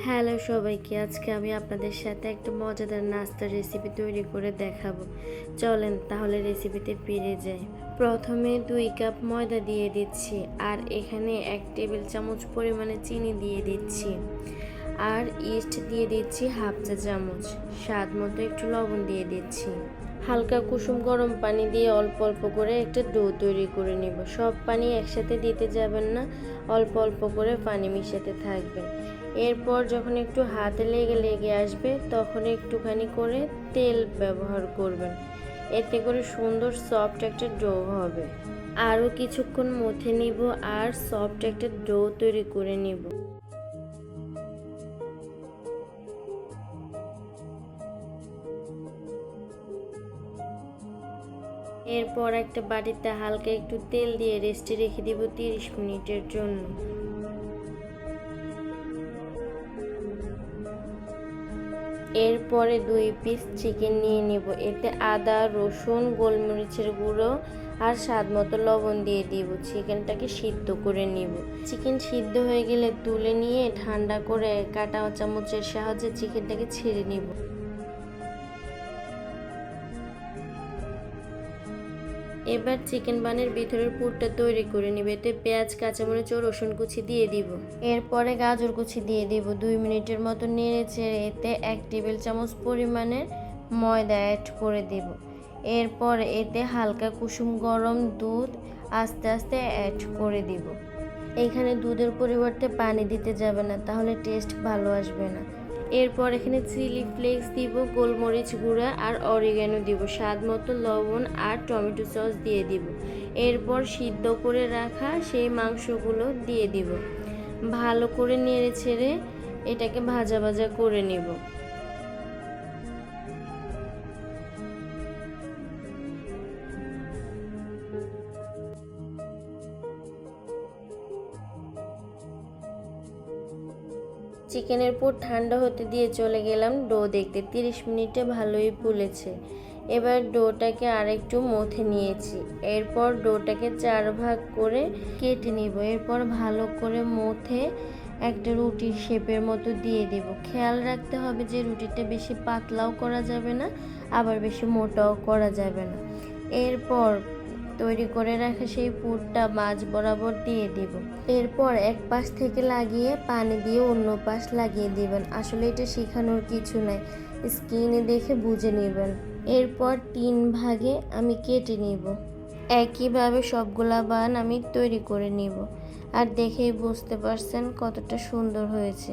Hello সবাইকে, আজকে আমি আপনাদের সাথে একটা মজাদার নাস্তার রেসিপি তৈরি করে দেখাবো। চলেন তাহলে রেসিপিতে ফিরে যাই। প্রথমে 2 কাপ ময়দা দিয়ে দিচ্ছি, আর এখানে 1 টেবিল চামচ পরিমাণে চিনি দিয়ে দিচ্ছি, আর ইস্ট দিয়ে দিচ্ছি হাফ চা চামচ, স্বাদ মতো একটু লবণ দিয়ে দিচ্ছি। হালকা কুসুম গরম পানি দিয়ে অল্প অল্প করে একটা ডো তৈরি করে নিব। সব পানি একসাথে দিতে যাবেন না, অল্প অল্প করে পানি মিশাতে থাকবেন। এরপর যখন একটু হাতে লেগে লেগে আসবে তখন একটুখানি করে তেল ব্যবহার করবেন, এতে করে সুন্দর সফট একটা ডো হবে। আরও কিছুক্ষণ মথে নিব আর সফট একটা ডো তৈরি করে নিব। এরপর একটা বাটিতে হালকা একটু তেল দিয়ে রেস্টে রেখে দিব 30 মিনিটের জন্য। এরপরে 2 পিস চিকেন নিয়ে নেব। এতে আদা, রসুন, গোলমরিচের গুঁড়ো আর স্বাদ মতো লবণ দিয়ে দিব। চিকেনটাকে সিদ্ধ করে নিব। চিকেন সিদ্ধ হয়ে গেলে তুলে নিয়ে ঠান্ডা করে কাঁটা চামচের সাহায্যে চিকেনটাকে ছেড়ে নিব। এবার চিকেন বানের ভিতরের পুরটা তৈরি করে নিব। এতে পেঁয়াজ, কাঁচামরিচ ও রসুন কুচি দিয়ে দিব। এরপরে গাজর কুচি দিয়ে দিব। 2 মিনিটের মতো নেড়ে চেড়ে এতে 1 টেবিল চামচ পরিমাণে ময়দা অ্যাড করে দিব। এরপর এতে হালকা কুসুম গরম দুধ আস্তে আস্তে অ্যাড করে দিব। এখানে দুধের পরিবর্তে পানি দিতে যাবে না, তাহলে টেস্ট ভালো আসবে না। এরপর এখানে চিলি ফ্লেক্স দিব, গোলমরিচ গুঁড়া আর অরিগ্যানো দিব, স্বাদ মতো লবণ আর টমেটো সস দিয়ে দিব। এরপর সিদ্ধ করে রাখা সেই মাংসগুলো দিয়ে দিব। ভালো করে নেড়ে ছেড়ে এটাকে ভাজা ভাজা করে নেব। চিকেনের পুর ঠান্ডা হতে দিয়ে চলে গেলাম ডো দেখতে। 30 মিনিটে ভালোই ফুলেছে। এবার ডোটাকে আরেকটু মথে নিয়েছি। এরপর ডোটাকে 4 ভাগ করে কেটে নিব। এরপর ভালো করে মথে একটা রুটির শেপের মতো দিয়ে দেব। খেয়াল রাখতে হবে যে রুটিটা বেশি পাতলাও করা যাবে না, আবার বেশি মোটাও করা যাবে না। এরপর তৈরি করে রাখা সেই পুরটা মাঝ বরাবর দিয়ে দিব। এরপর এক পাশ থেকে লাগিয়ে পানি দিয়ে অন্য পাশ লাগিয়ে দিবেন। আসলে এটা শেখানোর কিছু নাই, স্ক্রিনে দেখে বুঝে নেবেন। এরপর 3 ভাগে আমি কেটে নিব। একইভাবে সবগুলা বান আমি তৈরি করে নিব। আর দেখেই বুঝতে পারছেন কতটা সুন্দর হয়েছে।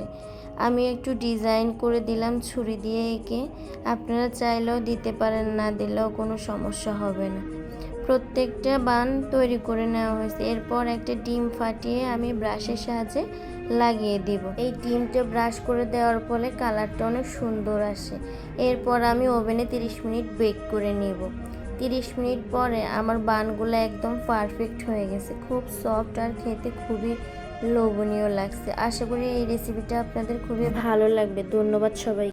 আমি একটু ডিজাইন করে দিলাম ছুরি দিয়ে এঁকে। আপনারা চাইলেও দিতে পারেন, না দিলেও কোনো সমস্যা হবে না। প্রত্যেকটা বান তৈরি করে নেওয়া হয়েছে। এরপর একটা ডিম ফাটিয়ে আমি ব্রাশের সাহায্যে লাগিয়ে দিব। এই ডিমটা ব্রাশ করে দেওয়ার ফলে কালারটা অনেক সুন্দর আসে। এরপর আমি ওভেনে 30 মিনিট বেক করে নিব। 30 মিনিট পরে আমার বানগুলো একদম পারফেক্ট হয়ে গেছে, খুব সফট আর খেতে খুবই লোভনীয় লাগছে। আশা করি এই রেসিপিটা আপনাদের খুবই ভালো লাগবে। ধন্যবাদ সবাই।